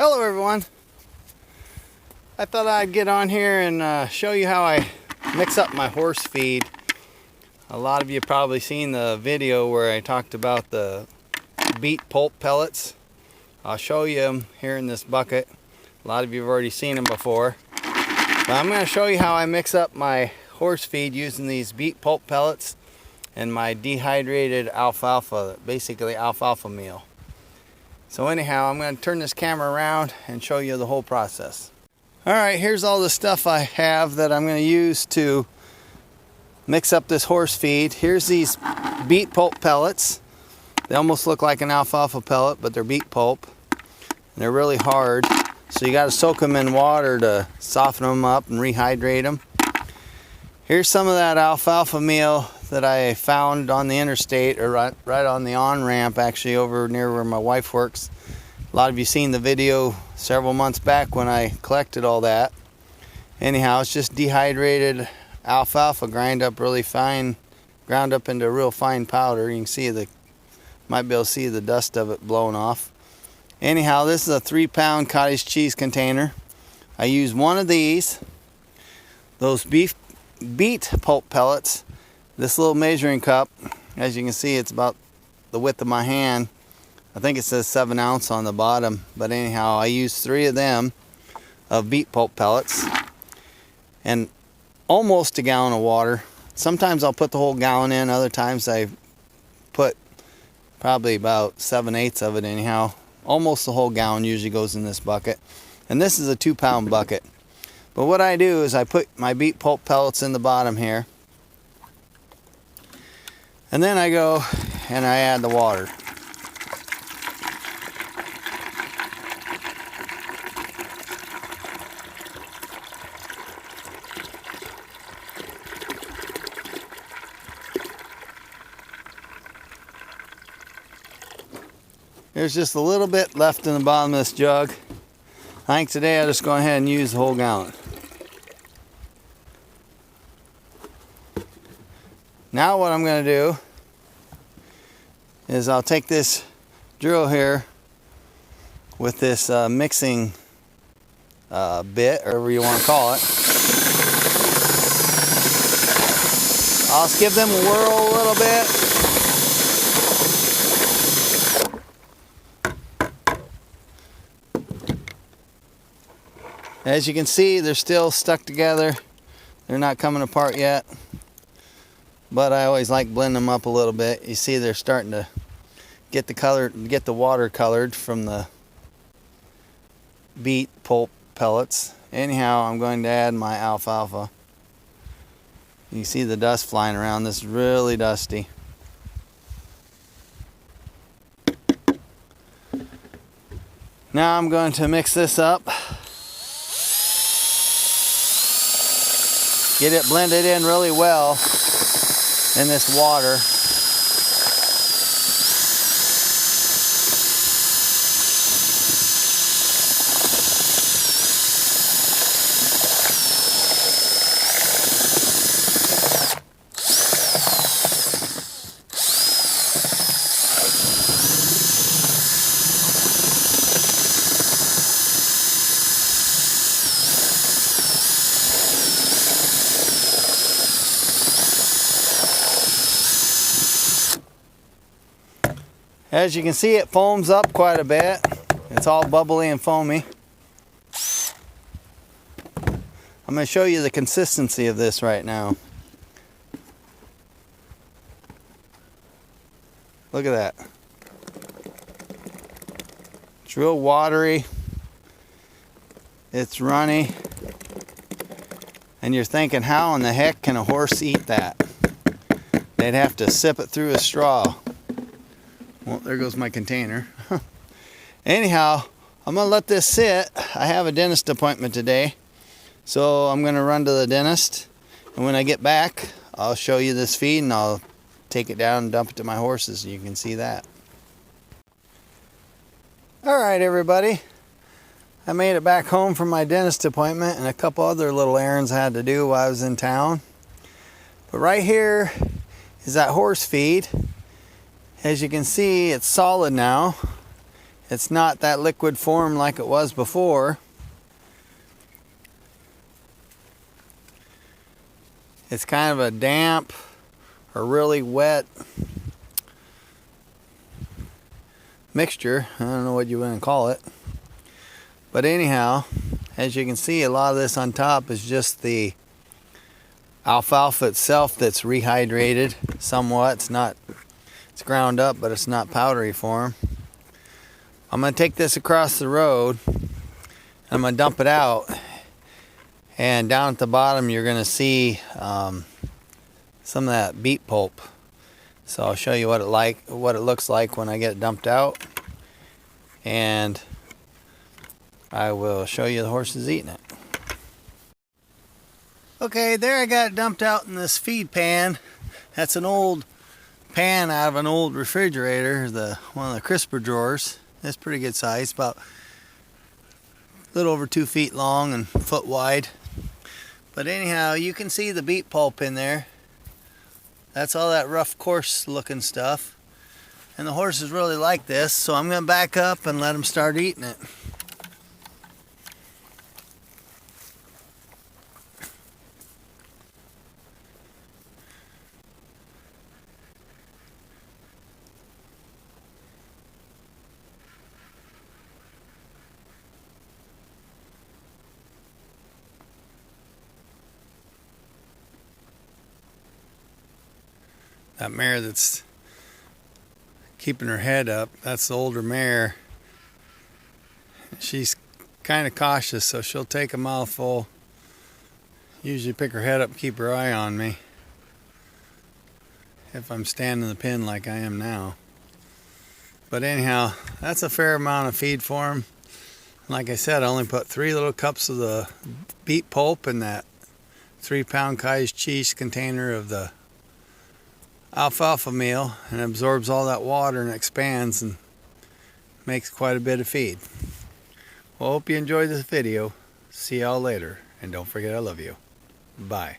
Hello everyone. I thought I'd get on here and show you how I mix up my horse feed. A lot of you probably seen the video where I talked about the beet pulp pellets. I'll show you them here in this bucket. A lot of you have already seen them before. But I'm going to show you how I mix up my horse feed using these beet pulp pellets and my dehydrated alfalfa, basically alfalfa meal. So anyhow, I'm going to turn this camera around and show you the whole process. Alright, here's all the stuff I have that I'm going to use to mix up this horse feed. Here's these beet pulp pellets. They almost look like an alfalfa pellet, but they're beet pulp. And they're really hard, so you got to soak them in water to soften them up and rehydrate them. Here's some of that alfalfa meal that I found on the interstate, or right on the on-ramp, actually over near where my wife works. A lot of you seen the video several months back when I collected all that. Anyhow, it's just dehydrated alfalfa ground up really fine, ground up into a real fine powder. You can see might be able to see the dust of it blowing off. Anyhow, this is a 3-pound cottage cheese container. I use one of these, those beet pulp pellets. This little measuring cup, as you can see, it's about the width of my hand. I think it says 7 ounce on the bottom, but anyhow, I use 3 of them of beet pulp pellets and almost a gallon of water. Sometimes I'll put the whole gallon in, other times I put probably about 7/8 of it anyhow. Almost the whole gallon usually goes in this bucket. And this is a 2-pound bucket. But what I do is I put my beet pulp pellets in the bottom here. And then I go and I add the water. There's just a little bit left in the bottom of this jug. I think today I'll just go ahead and use the whole gallon. Now what I'm going to do is I'll take this drill here with this mixing bit, or whatever you want to call it. I'll just give them a whirl a little bit. As you can see, they're still stuck together. They're not coming apart yet. But I always like blending them up a little bit. You see they're starting to get the water colored from the beet pulp pellets. Anyhow, I'm going to add my alfalfa. You see the dust flying around. This is really dusty. Now I'm going to mix this up. Get it blended in really well in this water. As you can see, it foams up quite a bit. It's all bubbly and foamy. I'm going to show you the consistency of this right now. Look at that. It's real watery. It's runny. And you're thinking, how in the heck can a horse eat that? They'd have to sip it through a straw. Well, there goes my container. Anyhow, I'm going to let this sit. I have a dentist appointment today, so I'm going to run to the dentist. And when I get back, I'll show you this feed and I'll take it down and dump it to my horses so you can see that. Alright everybody, I made it back home from my dentist appointment and a couple other little errands I had to do while I was in town. But right here is that horse feed. As you can see, it's solid now. It's not that liquid form like it was before. It's kind of a damp or really wet mixture. I don't know what you want to call it. But anyhow, as you can see, a lot of this on top is just the alfalfa itself that's rehydrated somewhat. It's ground up, but it's not powdery form. I'm going to take this across the road. I'm going to dump it out. And down at the bottom, you're going to see some of that beet pulp. So I'll show you what it looks like when I get it dumped out. And I will show you the horses eating it. Okay, there I got it dumped out in this feed pan. That's an old pan out of an old refrigerator, one of the crisper drawers. It's pretty good size, about a little over 2 feet long and a foot wide. But anyhow, you can see the beet pulp in there. That's all that rough, coarse looking stuff. And the horses really like this, so I'm going to back up and let them start eating it. That mare that's keeping her head up, that's the older mare. She's kind of cautious, so she'll take a mouthful. Usually pick her head up and keep her eye on me if I'm standing in the pen like I am now. But anyhow, that's a fair amount of feed for them. Like I said, I only put 3 little cups of the beet pulp in that 3-pound cottage cheese container of the alfalfa meal, and absorbs all that water and expands and makes quite a bit of feed. Well, hope you enjoyed this video. See y'all later, and don't forget I love you. Bye.